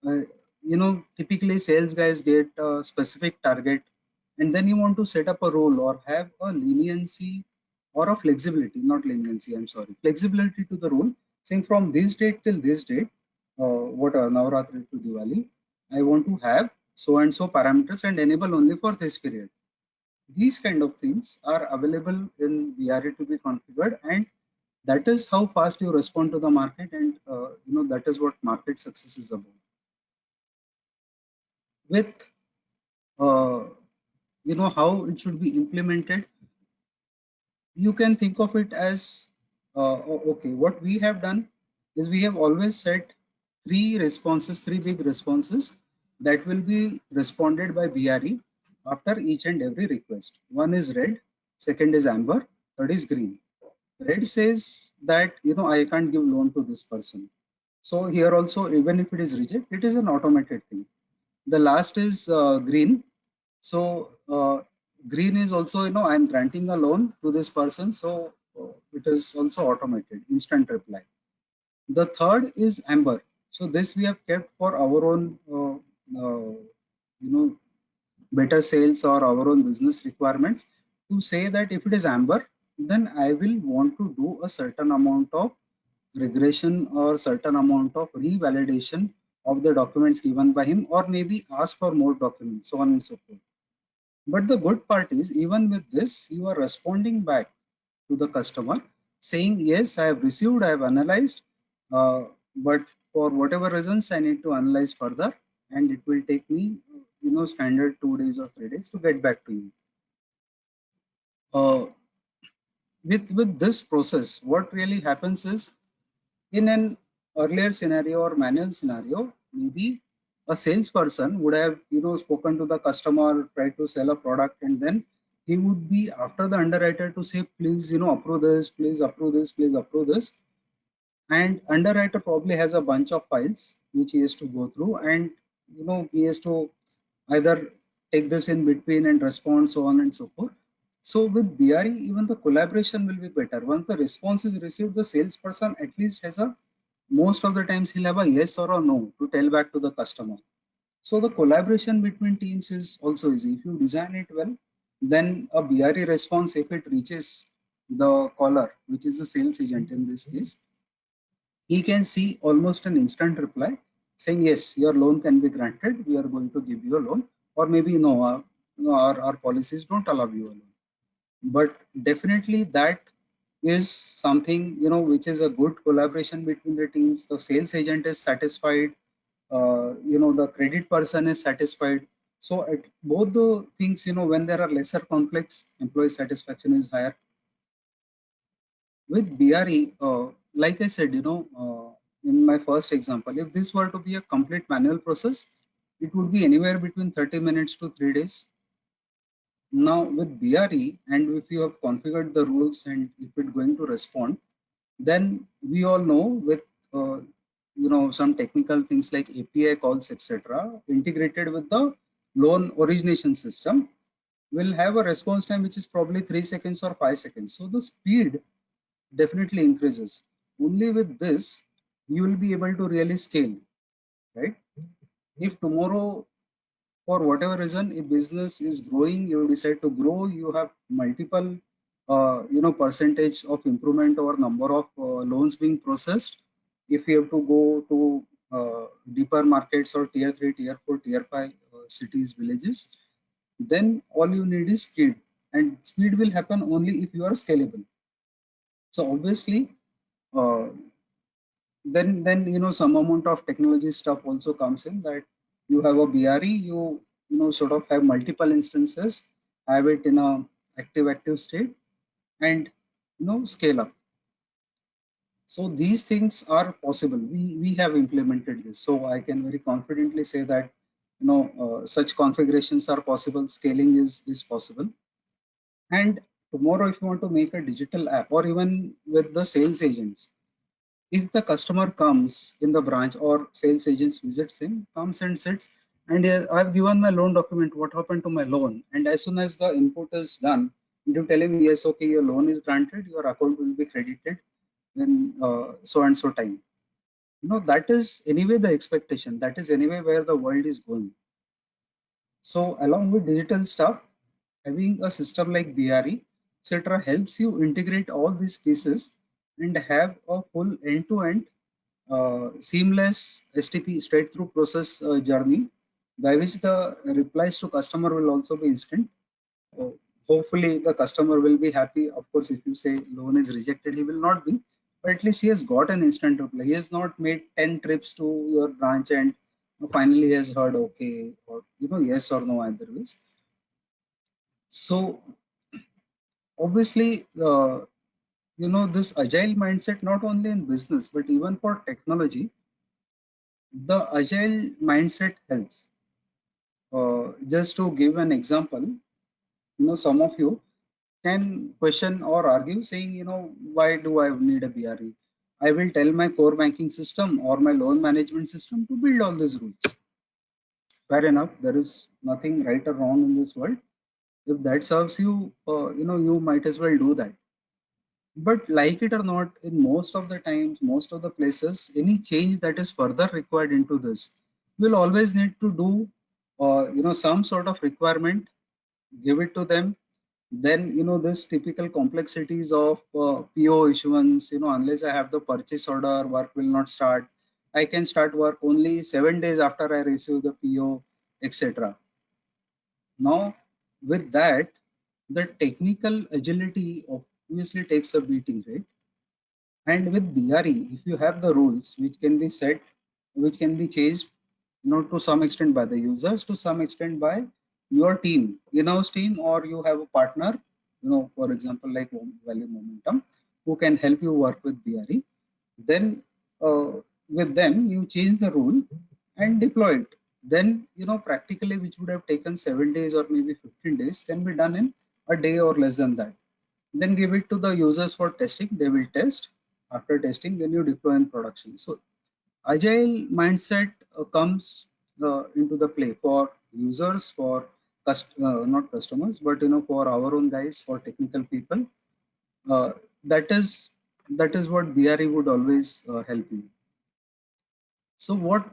uh, typically sales guys get a specific target, and then you want to set up a rule or have a leniency or a flexibility, not leniency, I'm sorry, flexibility to the rule, saying from this date till this date, what are Navratri to Diwali, I want to have so and so parameters and enable only for this period. These kind of things are available in BRE to be configured, and that is how fast you respond to the market, and that is what market success is about. With how it should be implemented, you can think of it as okay, what we have done is we have always set three big responses that will be responded by BRE after each and every request. One is red, second is amber, third is green. Red says that I can't give loan to this person. So here also, even if it is reject, it is an automated thing. The last is green. So green is also, I'm granting a loan to this person. So it is also automated, instant reply. The third is amber. So this we have kept for our own, better sales or our own business requirements, to say that if it is amber, then I will want to do a certain amount of regression or certain amount of revalidation of the documents given by him, or maybe ask for more documents, so on and so forth. But the good part is, even with this, you are responding back to the customer saying, yes, I have received, I have analyzed, but for whatever reasons, I need to analyze further, and it will take me, standard 2 days or 3 days to get back to you. With this process, what really happens is, in an earlier scenario or manual scenario, maybe a salesperson would have spoken to the customer, tried to sell a product, and then he would be after the underwriter to say, please approve this, please approve this, please approve this. and underwriter probably has a bunch of files which he has to go through, and he has to either take this in between and respond, so on and so forth. So with BRE, even the collaboration will be better. Once the response is received, the salesperson at least has a, most of the times he'll have a yes or a no to tell back to the customer. So the collaboration between teams is also easy. If you design it well, then a BRE response, if it reaches the caller, which is the sales agent in this case, he can see almost an instant reply saying, yes, your loan can be granted. We are going to give you a loan, or maybe no, our policies don't allow you a loan. But definitely that is something, which is a good collaboration between the teams. The sales agent is satisfied, the credit person is satisfied. So at both the things, when there are lesser conflicts, employee satisfaction is higher. With BRE, like I said, in my first example, if this were to be a complete manual process, it would be anywhere between 30 minutes to 3 days. Now with BRE, and if you have configured the rules and if it's going to respond, then we all know with some technical things like API calls, etc., integrated with the loan origination system, will have a response time which is probably 3 seconds or 5 seconds. So the speed definitely increases. Only with this, you will be able to really scale, right? If tomorrow, for whatever reason, a business is growing, you decide to grow, you have multiple, percentage of improvement or number of loans being processed. If you have to go to deeper markets or tier 3, tier 4, tier 5 cities, villages, then all you need is speed, and speed will happen only if you are scalable. So obviously, uh, then some amount of technology stuff also comes in, that you have a BRE, sort of have multiple instances, have it in a active state, and scale up. So these things are possible. We have implemented this, so I can very confidently say that such configurations are possible. Scaling is possible. And tomorrow, if you want to make a digital app, or even with the sales agents, if the customer comes in the branch or sales agents visits him, comes and sits, and I've given my loan document, what happened to my loan? And as soon as the input is done, you tell him, yes, okay, your loan is granted, your account will be credited in so and so time. That is anyway the expectation. That is anyway where the world is going. So along with digital stuff, having a system like BRE, etc., helps you integrate all these pieces and have a full end-to-end seamless STP, straight through process journey, by which the replies to customer will also be instant. Hopefully the customer will be happy. Of course, if you say loan is rejected, he will not be, but at least he has got an instant reply. He has not made 10 trips to your branch and finally he has heard okay, or yes or no, either ways. So obviously, this agile mindset, not only in business but even for technology, the agile mindset helps. Just to give an example, some of you can question or argue saying, why do I need a BRE? I will tell my core banking system or my loan management system to build all these rules. Fair enough. There is nothing right or wrong in this world. If that serves you, you might as well do that. But like it or not, in most of the times, most of the places, any change that is further required into this will always need to do, some sort of requirement, give it to them. Then, this typical complexities of PO issuance, unless I have the purchase order, work will not start. I can start work only 7 days after I receive the PO, etc. Now, with that, the technical agility obviously takes a beating, right? And with BRE, if you have the rules which can be set, which can be changed, to some extent by the users, to some extent by your team, in-house team, or you have a partner, for example, like Value Momentum, who can help you work with BRE. Then with them, you change the rule and deploy it. Then, practically, which would have taken 7 days or maybe 15 days, can be done in a day or less than that. Then give it to the users for testing. They will test. after testing, then you deploy in production. So agile mindset comes into the play for users, for not customers, but for our own guys, for technical people. Uh, that is what BRE would always help you. So what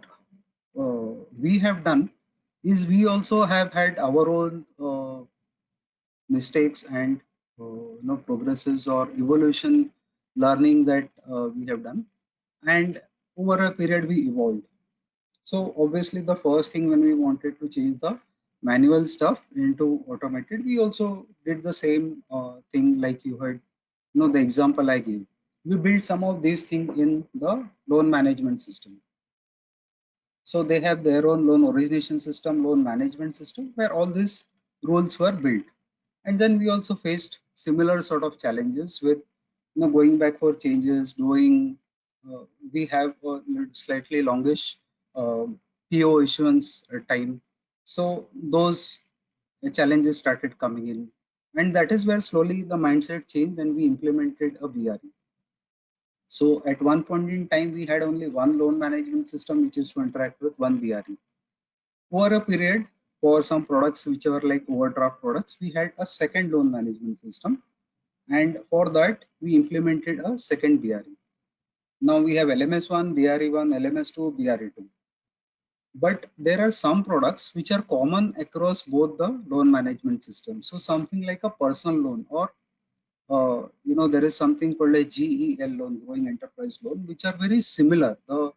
we have done is we also have had our own mistakes and progresses or evolution learning that we have done, and over a period we evolved. So obviously the first thing when we wanted to change the manual stuff into automated, we also did the same thing like you heard, the example I gave. We built some of these things in the loan management system. So they have their own loan origination system, loan management system, where all these rules were built. And then we also faced similar sort of challenges with going back for changes, doing we have a slightly longish PO issuance time. So those challenges started coming in, and that is where slowly the mindset changed when we implemented a BRE. So at one point in time, we had only one loan management system which used to interact with one BRE. Over a period, for some products which were like overdraft products, we had a second loan management system, and for that we implemented a second BRE. Now we have LMS1, BRE1, LMS2, BRE2. But there are some products which are common across both the loan management systems. So something like a personal loan, or there is something called a GEL loan, growing enterprise loan, which are very similar. The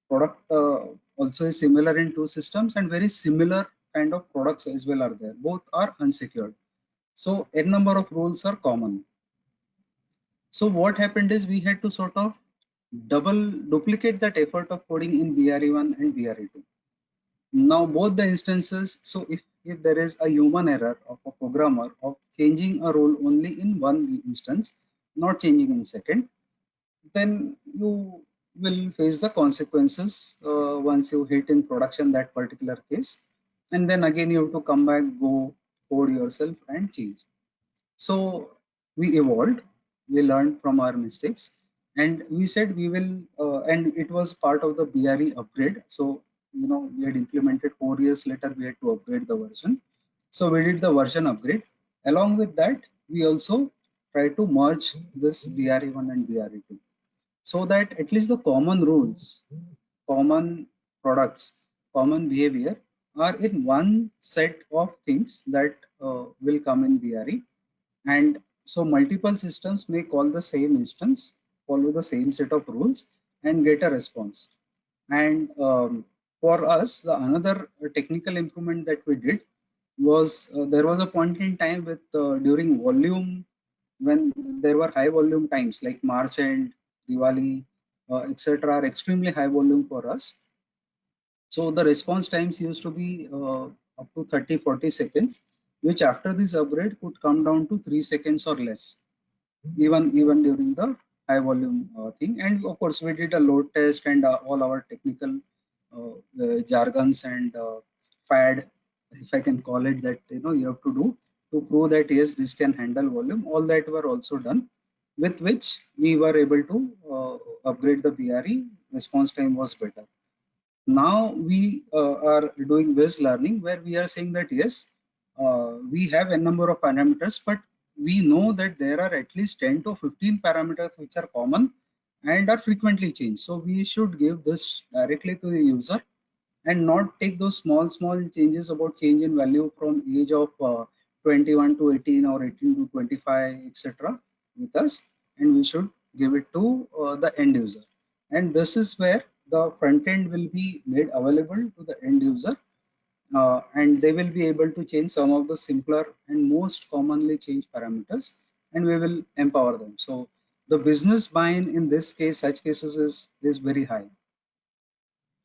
product also is similar in two systems, and very similar kind of products as well are there. Both are unsecured. So n number of rules are common. So what happened is we had to sort of duplicate that effort of coding in BRE1 and BRE2. Now both the instances, so if there is a human error of a programmer of changing a rule only in one instance, not changing in second, then you will face the consequences once you hit in production that particular case, and then again you have to come back, go code yourself and change. So we evolved, we learned from our mistakes, and we said we will and it was part of the BRE upgrade. So we had implemented 4 years later, we had to upgrade the version. So we did the version upgrade. Along with that, we also tried to merge this BRE1 and BRE2, so that at least the common rules, common products, common behavior are in one set of things that will come in BRE. And so multiple systems may call the same instance, follow the same set of rules, and get a response. And for us, the another technical improvement that we did was there was a point in time with during volume, when there were high volume times like March and Diwali, etc., are extremely high volume for us. So the response times used to be up to 30-40 seconds, which after this upgrade could come down to 3 seconds or less, even during the high volume thing. And of course, we did a load test and all our technical jargons and FAD, if I can call it that, you have to do to prove that yes, this can handle volume. All that were also done, with which we were able to upgrade the BRE. Response time was better. Now we are doing this learning where we are saying that yes, we have a number of parameters, but we know that there are at least 10 to 15 parameters which are common and are frequently changed. So we should give this directly to the user and not take those small changes about change in value from age of 21 to 18 or 18 to 25, etc. with us, and we should give it to the end user. And this is where the front end will be made available to the end user, and they will be able to change some of the simpler and most commonly changed parameters, and we will empower them. So the business buy-in in this case, such cases is very high.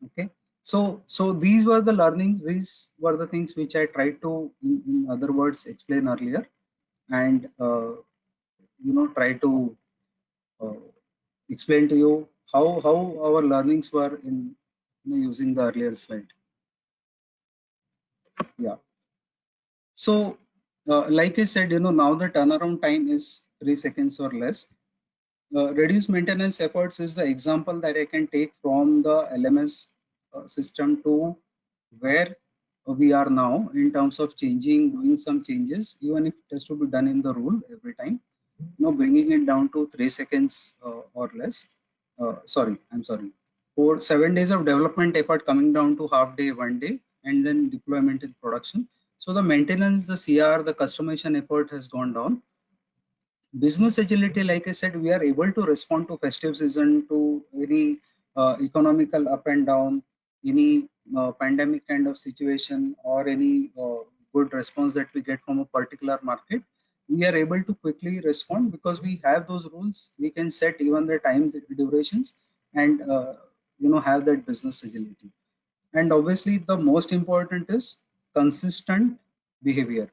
Okay, so these were the learnings, these were the things which I tried to in other words explain earlier, and try to explain to you how our learnings were in using the earlier slide. Yeah. So like I said, now the turnaround time is 3 seconds or less. reduce maintenance efforts is the example that I can take from the LMS system to where we are now in terms of doing some changes, even if it has to be done in the rule every time, bringing it down to 3 seconds or less. I'm sorry. For 7 days of development effort coming down to half day, 1 day, and then deployment in production. So the maintenance, the CR, the customization effort has gone down. Business agility, like I said, we are able to respond to festive season, to any economical up and down, any pandemic kind of situation, or any good response that we get from a particular market. We are able to quickly respond because we have those rules. We can set even the time durations and have that business agility. And obviously, the most important is consistent behavior.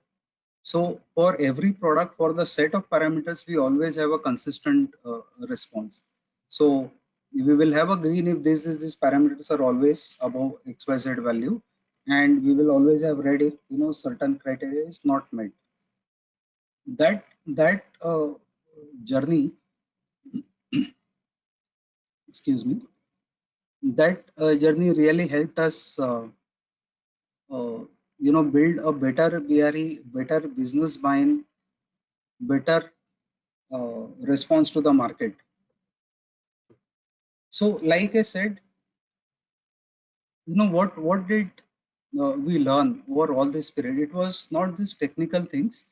So for every product, for the set of parameters, we always have a consistent response. So we will have a green if these parameters are always above XYZ value, and we will always have red if certain criteria is not met. That journey, excuse me, that journey really helped us build a better BRE, better business buy-in, better response to the market. So like I said, what did we learn over all this period? It was not these technical things.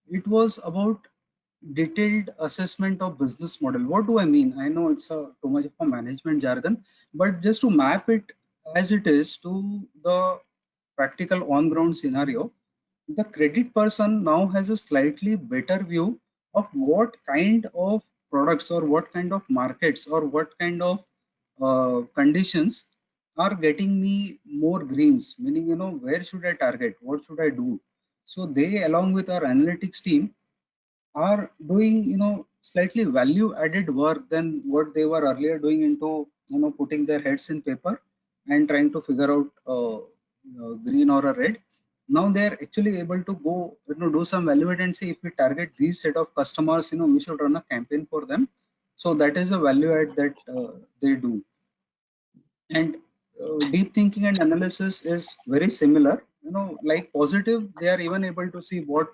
It was about detailed assessment of business model. What do I mean? I know it's too much of a management jargon, but just to map it as it is to the practical on-ground scenario, the credit person now has a slightly better view of what kind of products or what kind of markets or what kind of conditions are getting me more greens, meaning where should I target, what should I do. So they, along with our analytics team, are doing slightly value added work than what they were earlier doing into putting their heads in paper and trying to figure out green or a red. Now they are actually able to go do some value add and say, if we target these set of customers, we should run a campaign for them. So that is a value add that they do. And deep thinking and analysis is very similar. Like positive, they are even able to see what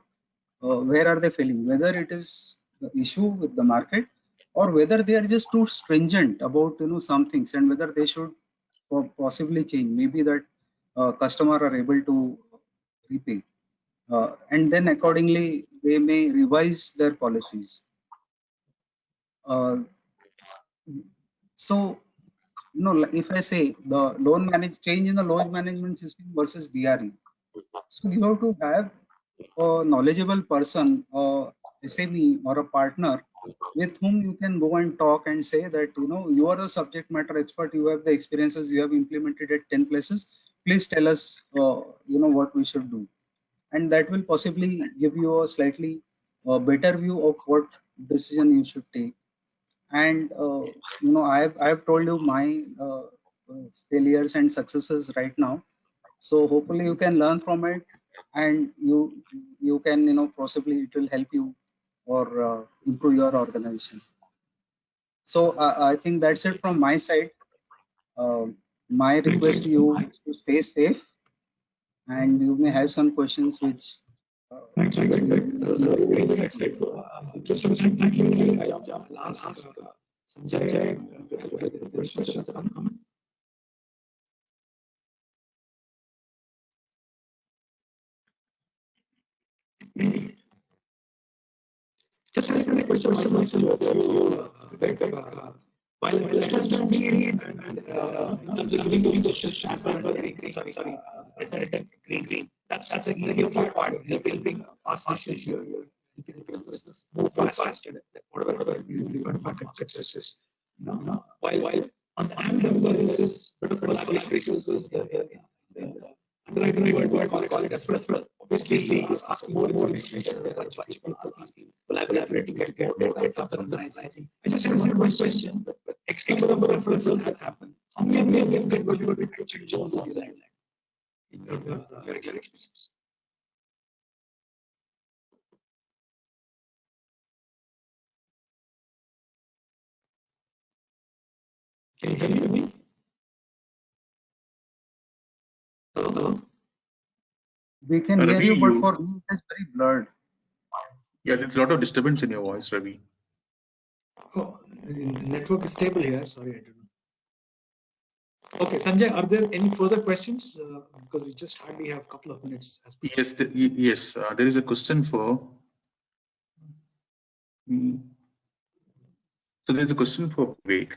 where are they failing, whether it is the issue with the market or whether they are just too stringent about some things, and whether they should possibly change. Maybe that customer are able to repay, and then accordingly they may revise their policies. So if I say the change in the loan management system versus BRE, so you have to have a knowledgeable person, SME or a partner with whom you can go and talk and say that you are the subject matter expert, you have the experiences, you have implemented at 10 places, please tell us what we should do, and that will possibly give you a slightly better view of what decision you should take. And I've told you my failures and successes right now, so hopefully you can learn from it, and you can possibly it will help you or improve your organization. So I think that's it from my side. My request to you is to stay safe, and you may have some questions which Thanks, very insightful. Just to say thank you. I'll ask Sanjay questions that are coming. Just a question myself. While let us not be and giving the sorry, green. That's a negative part. Helping fast issue. You can move fast. Whatever you market successes. While on the other is bit of collaboration issues. Underwriting call it as well. Obviously, asking more information. Asking collaborating to get more data from the organizing. I just have one question. External number of referrals that happen. How many of them get what you actually Jones on the island in your experience? Can you hear me? Hello? We can hear Ravi, you, but for me it is very blurred. yeah, there's a lot of disturbance in your voice, Ravi. Oh, network is stable here. Sorry, I don't know. Okay, Sanjay, are there any further questions? Because we just hardly have a couple of minutes. Yes, there is a question for. So there's a question for Vivek.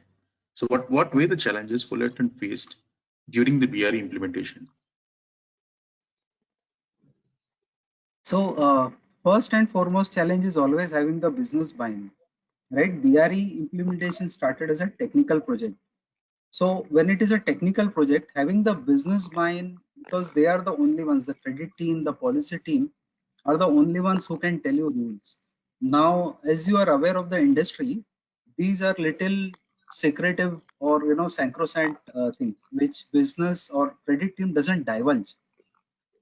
So what were the challenges Fullerton faced during the BRE implementation? So first and foremost challenge is always having the business buy-in, right? BRE implementation started as a technical project. So when it is a technical project, having the business buy-in, because they are the only ones, the credit team, the policy team are the only ones who can tell you rules. Now, as you are aware of the industry, these are little secretive or sacrosanct things which business or credit team doesn't divulge.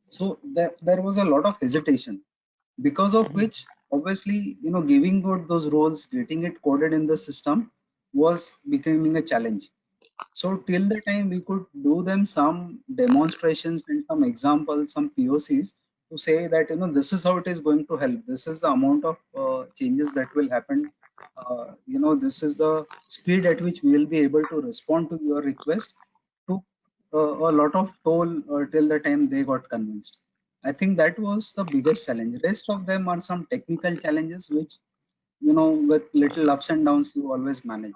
So there was a lot of hesitation, because of which obviously giving out those roles, getting it coded in the system was becoming a challenge. So till the time we could do them some demonstrations and some examples, some POCs to say that this is how it is going to help. This is the amount of changes that will happen. This is the speed at which we will be able to respond to your request. To a lot of toll till the time they got convinced. I think that was the biggest challenge. Rest of them are some technical challenges which with little ups and downs you always manage.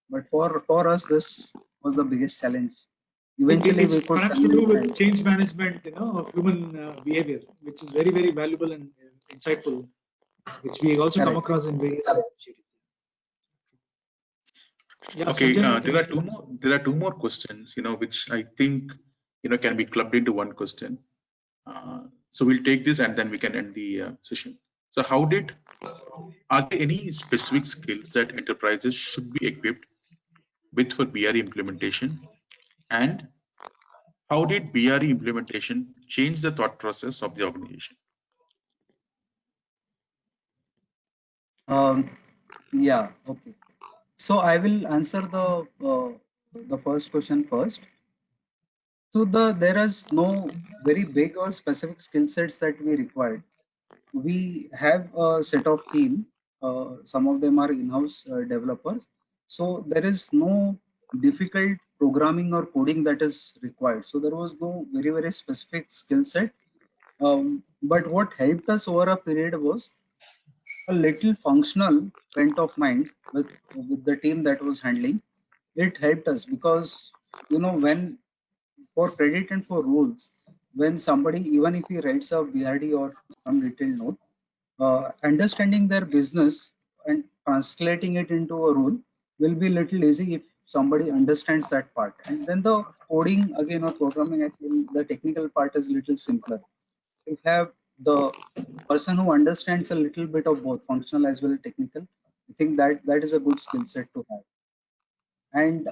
But for us, this was the biggest challenge. Eventually, It's we could perhaps to do convince with change management, of human behavior, which is very, very valuable and insightful, which we also come correct. across in various initiatives. Yeah, Okay, Sanjay, there are two more questions, which I think can be clubbed into one question. So we'll take this and then we can end the session. So are there any specific skills that enterprises should be equipped with for BRE implementation? And how did BRE implementation change the thought process of the organization? Yeah, okay. So I will answer the first question first. So there is no very big or specific skill sets that we required. We have a set of team. Some of them are in-house developers. So there is no difficult programming or coding that is required. So there was no very, very specific skill set. But what helped us over a period was a little functional bent of mind with the team that was handling. It helped us because when for credit and for rules, when somebody, even if he writes a BRD or some detailed note, understanding their business and translating it into a rule will be little easy if somebody understands that part. And then the coding again or programming, I feel the technical part is little simpler. If you have the person who understands a little bit of both functional as well as technical, I think that is a good skill set to have. And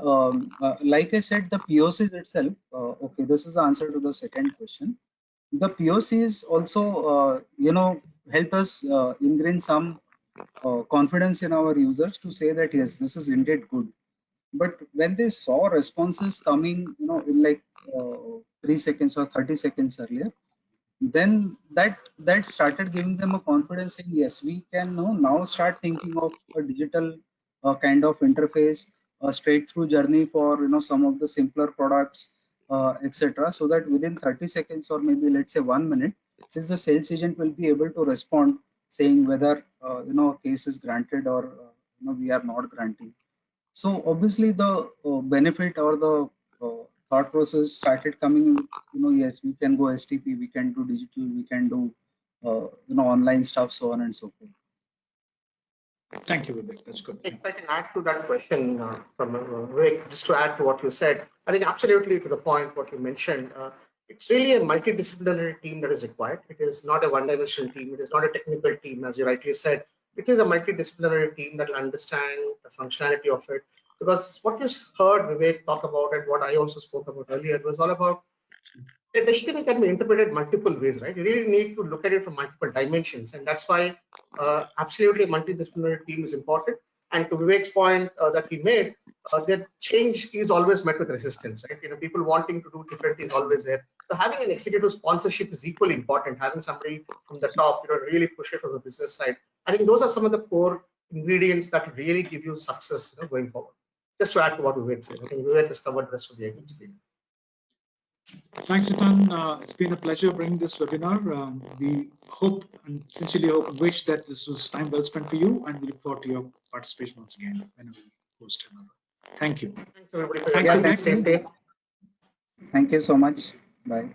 like I said, the POCs itself, okay, this is the answer to the second question. The POCs also, help us ingrain some confidence in our users to say that, yes, this is indeed good. But when they saw responses coming, in like 3 seconds or 30 seconds earlier, then that started giving them a confidence in, yes, we can now start thinking of a digital kind of interface, a straight through journey for some of the simpler products, etc., so that within 30 seconds or maybe let's say 1 minute, is the sales agent will be able to respond saying whether a case is granted or we are not granting. So obviously the benefit or the thought process started coming with, yes, we can go STP, we can do digital, we can do, online stuff, so on and so forth. thank you, Vivek. That's good. If I can add to that question from Vivek, just to add to what you said, I think absolutely to the point what you mentioned, it's really a multidisciplinary team that is required. It is not a one-dimensional team. It is not a technical team, as you rightly said. It is a multidisciplinary team that will understand the functionality of it. Because what you heard Vivek talk about and what I also spoke about earlier was all about the decision can be interpreted multiple ways, right? You really need to look at it from multiple dimensions, and that's why absolutely a multidisciplinary team is important. And to Vivek's point that he made, that change is always met with resistance, right? People wanting to do different is always there. So having an executive sponsorship is equally important. Having somebody from the top, really push it from the business side. I think those are some of the core ingredients that really give you success, going forward. Just to add to what Vivek said, I think Vivek has covered the rest of the items. Thanks, Nitin. It's been a pleasure bringing this webinar. We hope and sincerely hope and wish that this was time well spent for you, and we look forward to your participation once again whenever we host another. Thank you. Thanks everybody. Thanks, Stay safe. Thank you so much. Bye.